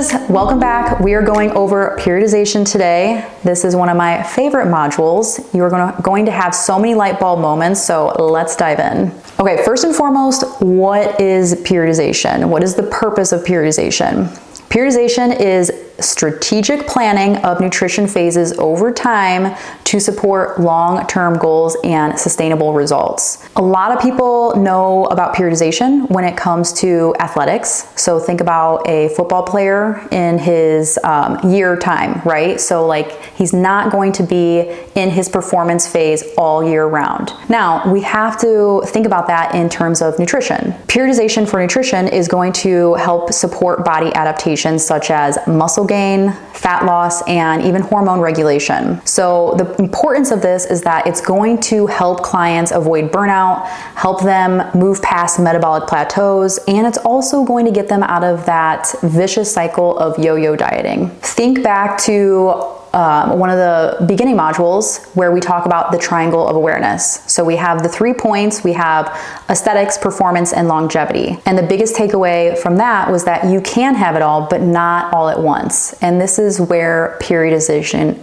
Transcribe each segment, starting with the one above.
coaches, welcome back. We are going over periodization today. This is one of my favorite modules. You are going to have so many light bulb moments, so let's dive in. Okay, first and foremost, what is periodization? What is the purpose of periodization? Periodization is strategic planning of nutrition phases over time to support long-term goals and sustainable results. A lot of people know about periodization when it comes to athletics. So think about a football player in his year time, right? So like he's not going to be in his performance phase all year round. Now, we have to think about that in terms of nutrition. Periodization for nutrition is going to help support body adaptations such as muscle gain, fat loss, and even hormone regulation. So the importance of this is that it's going to help clients avoid burnout, help them move past metabolic plateaus, and it's also going to get them out of that vicious cycle of yo-yo dieting. Think back to one of the beginning modules where we talk about the triangle of awareness. So we have the 3 points, we have aesthetics, performance, and longevity. And the biggest takeaway from that was that you can have it all, but not all at once. And this is where periodization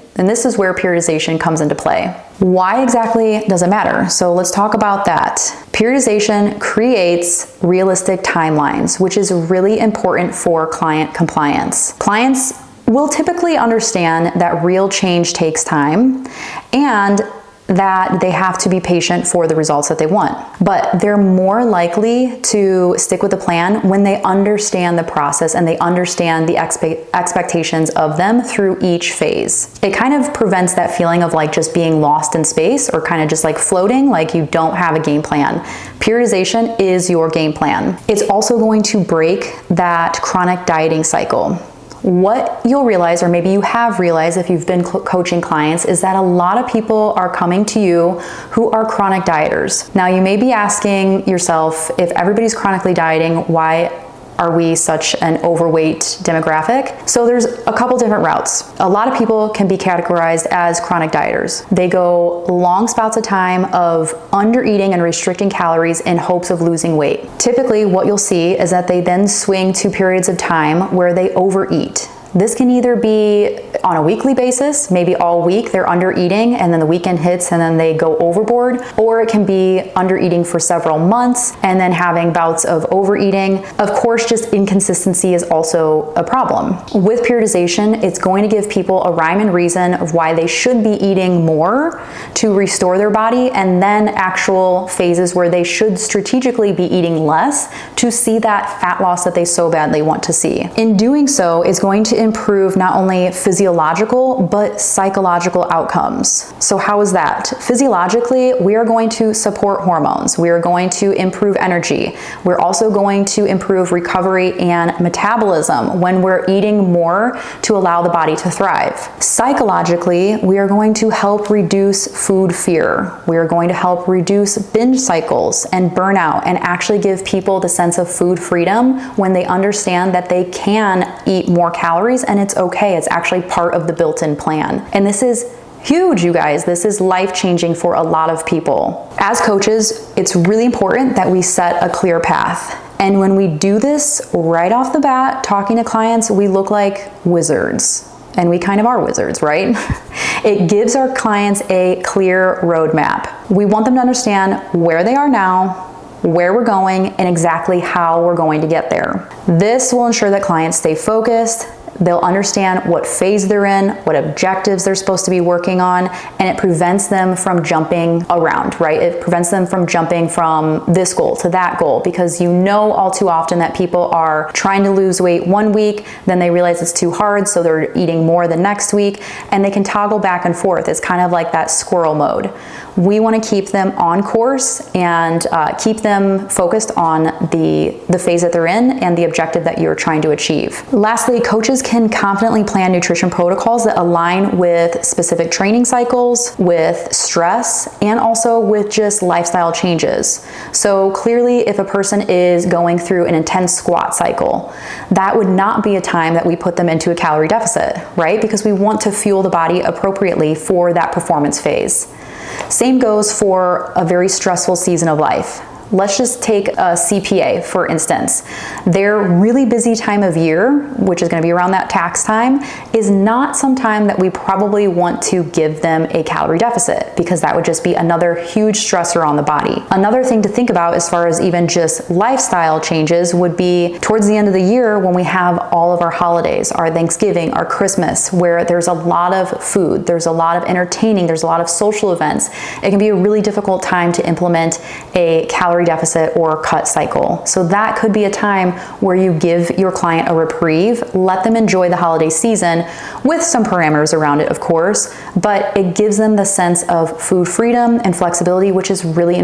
comes into play. Why exactly does it matter? So let's talk about that. Periodization creates realistic timelines, which is really important for client compliance. Clients will typically understand that real change takes time and that they have to be patient for the results that they want. But they're more likely to stick with the plan when they understand the process and they understand the expectations of them through each phase. It kind of prevents that feeling of like just being lost in space or kind of just like floating, like you don't have a game plan. Periodization is your game plan. It's also going to break that chronic dieting cycle. What you'll realize, or maybe you have realized if you've been coaching clients, is that a lot of people are coming to you who are chronic dieters. Now, you may be asking yourself, if everybody's chronically dieting, why are we such an overweight demographic? So there's a couple different routes. A lot of people can be categorized as chronic dieters. They go long spouts of time of under eating and restricting calories in hopes of losing weight. Typically, what you'll see is that they then swing to periods of time where they overeat. This can either be on a weekly basis, maybe all week they're under eating and then the weekend hits and then they go overboard, or it can be under eating for several months and then having bouts of overeating. Of course, just inconsistency is also a problem. With periodization, it's going to give people a rhyme and reason of why they should be eating more to restore their body, and then actual phases where they should strategically be eating less to see that fat loss that they so badly want to see. In doing so, it's going to improve not only physiological but psychological outcomes. So how is that? Physiologically, we are going to support hormones. We are going to improve energy. We're also going to improve recovery and metabolism when we're eating more to allow the body to thrive. Psychologically, we are going to help reduce food fear. We are going to help reduce binge cycles and burnout and actually give people the sense of food freedom when they understand that they can eat more calories and it's okay. It's actually part of the built-in plan. And this is huge, you guys. This is life-changing for a lot of people. As coaches, it's really important that we set a clear path. And when we do this right off the bat, talking to clients, we look like wizards. And we kind of are wizards, right? It gives our clients a clear roadmap. We want them to understand where they are now, where we're going, and exactly how we're going to get there. This will ensure that clients stay focused. They'll understand what phase they're in, what objectives they're supposed to be working on, and it prevents them from jumping around, right? It prevents them from jumping from this goal to that goal, because you know all too often that people are trying to lose weight one week, then they realize it's too hard, so they're eating more the next week, and they can toggle back and forth. It's kind of like that squirrel mode. We want to keep them on course and keep them focused on the phase that they're in and the objective that you're trying to achieve. Lastly, coaches can confidently plan nutrition protocols that align with specific training cycles, with stress, and also with just lifestyle changes. So clearly, if a person is going through an intense squat cycle, that would not be a time that we put them into a calorie deficit, right? Because we want to fuel the body appropriately for that performance phase. Same goes for a very stressful season of life. Let's just take a CPA, for instance. Their really busy time of year, which is going to be around that tax time, is not some time that we probably want to give them a calorie deficit, because that would just be another huge stressor on the body. Another thing to think about as far as even just lifestyle changes would be towards the end of the year when we have all of our holidays, our Thanksgiving, our Christmas, where there's a lot of food, there's a lot of entertaining, there's a lot of social events. It can be a really difficult time to implement a calorie deficit or cut cycle. So that could be a time where you give your client a reprieve, let them enjoy the holiday season with some parameters around it, of course, but it gives them the sense of food freedom and flexibility, which is really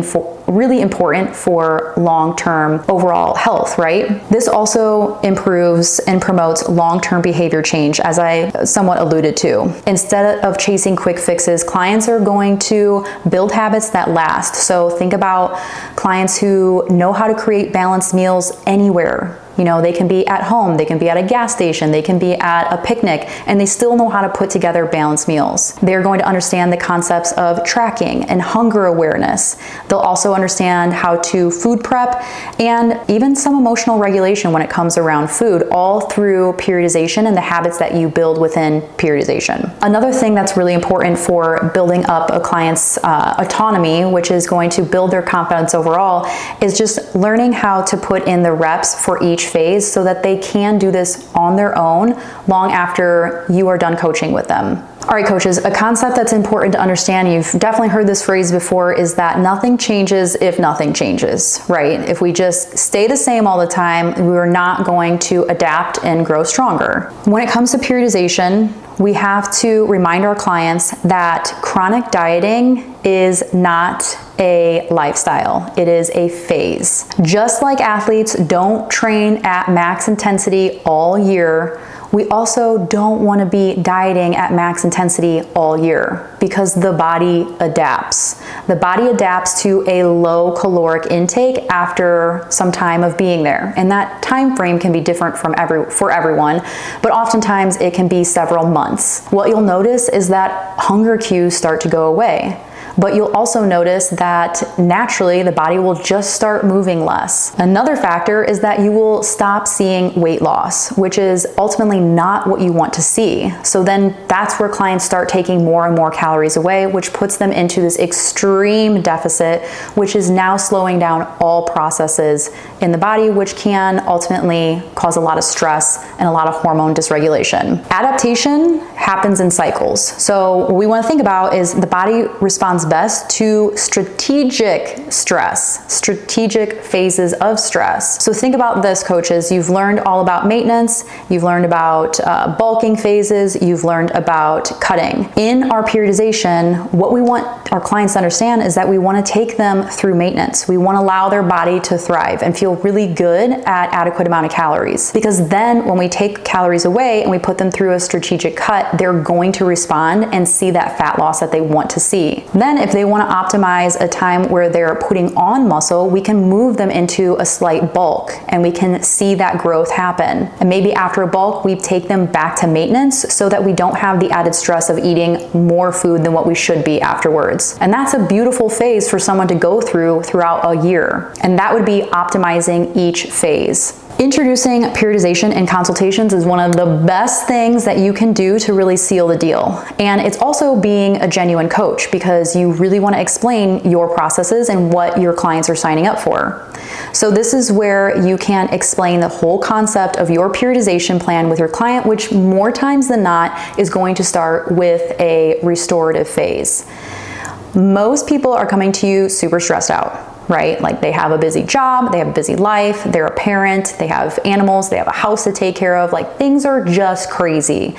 important for long-term overall health, right? This also improves and promotes long-term behavior change, as I somewhat alluded to. Instead of chasing quick fixes, clients are going to build habits that last. So think about clients who know how to create balanced meals anywhere. You know, they can be at home, they can be at a gas station, they can be at a picnic, and they still know how to put together balanced meals. They're going to understand the concepts of tracking and hunger awareness. They'll also understand how to food prep and even some emotional regulation when it comes around food, all through periodization and the habits that you build within periodization. Another thing that's really important for building up a client's autonomy, which is going to build their confidence overall, is just learning how to put in the reps for each phase so that they can do this on their own long after you are done coaching with them. All right, coaches, a concept that's important to understand, you've definitely heard this phrase before, is that nothing changes if nothing changes, right? If we just stay the same all the time, we're not going to adapt and grow stronger. When it comes to periodization, we have to remind our clients that chronic dieting is not a lifestyle. It is a phase. Just like athletes don't train at max intensity all year, we also don't want to be dieting at max intensity all year, because the body adapts. The body adapts to a low caloric intake after some time of being there. And that time frame can be different for everyone, but oftentimes it can be several months. What you'll notice is that hunger cues start to go away. But you'll also notice that naturally the body will just start moving less. Another factor is that you will stop seeing weight loss, which is ultimately not what you want to see. So then that's where clients start taking more and more calories away, which puts them into this extreme deficit, which is now slowing down all processes in the body, which can ultimately cause a lot of stress and a lot of hormone dysregulation. Adaptation happens in cycles. So what we want to think about is the body responds best to strategic stress, strategic phases of stress. So think about this, coaches. You've learned all about maintenance, you've learned about bulking phases, you've learned about cutting. In our periodization, what we want our clients to understand is that we want to take them through maintenance. We want to allow their body to thrive and feel really good at adequate amount of calories. Because then when we take calories away and we put them through a strategic cut, they're going to respond and see that fat loss that they want to see. Then if they want to optimize a time where they're putting on muscle, we can move them into a slight bulk and we can see that growth happen. And maybe after a bulk, we take them back to maintenance so that we don't have the added stress of eating more food than what we should be afterwards. And that's a beautiful phase for someone to go through throughout a year. And that would be optimizing each phase. Introducing periodization in consultations is one of the best things that you can do to really seal the deal. And it's also being a genuine coach, because you really want to explain your processes and what your clients are signing up for. So this is where you can explain the whole concept of your periodization plan with your client, which more times than not is going to start with a restorative phase. Most people are coming to you super stressed out, right? Like they have a busy job, they have a busy life, they're a parent, they have animals, they have a house to take care of, like things are just crazy.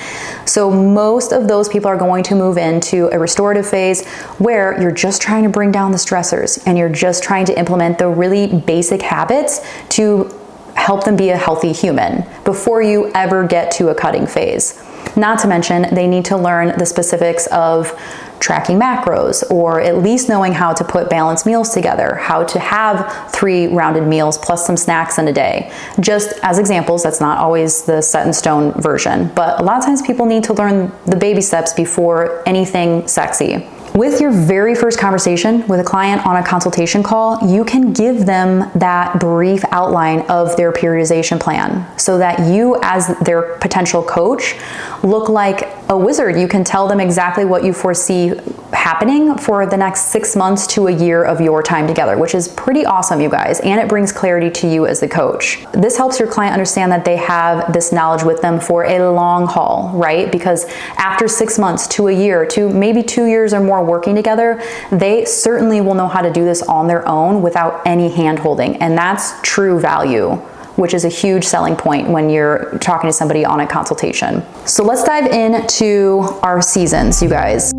So most of those people are going to move into a restorative phase where you're just trying to bring down the stressors and you're just trying to implement the really basic habits to help them be a healthy human before you ever get to a cutting phase. Not to mention, they need to learn the specifics of tracking macros, or at least knowing how to put balanced meals together, how to have 3 rounded meals plus some snacks in a day. Just as examples, that's not always the set in stone version, but a lot of times people need to learn the baby steps before anything sexy. With your very first conversation with a client on a consultation call, you can give them that brief outline of their periodization plan so that you, as their potential coach, look like a wizard. You can tell them exactly what you foresee happening for the next 6 months to a year of your time together, which is pretty awesome, you guys, and it brings clarity to you as the coach. This helps your client understand that they have this knowledge with them for a long haul, right? Because after 6 months to a year to maybe 2 years or more working together, they certainly will know how to do this on their own without any hand-holding, and that's true value, which is a huge selling point when you're talking to somebody on a consultation. So let's dive into our seasons, you guys.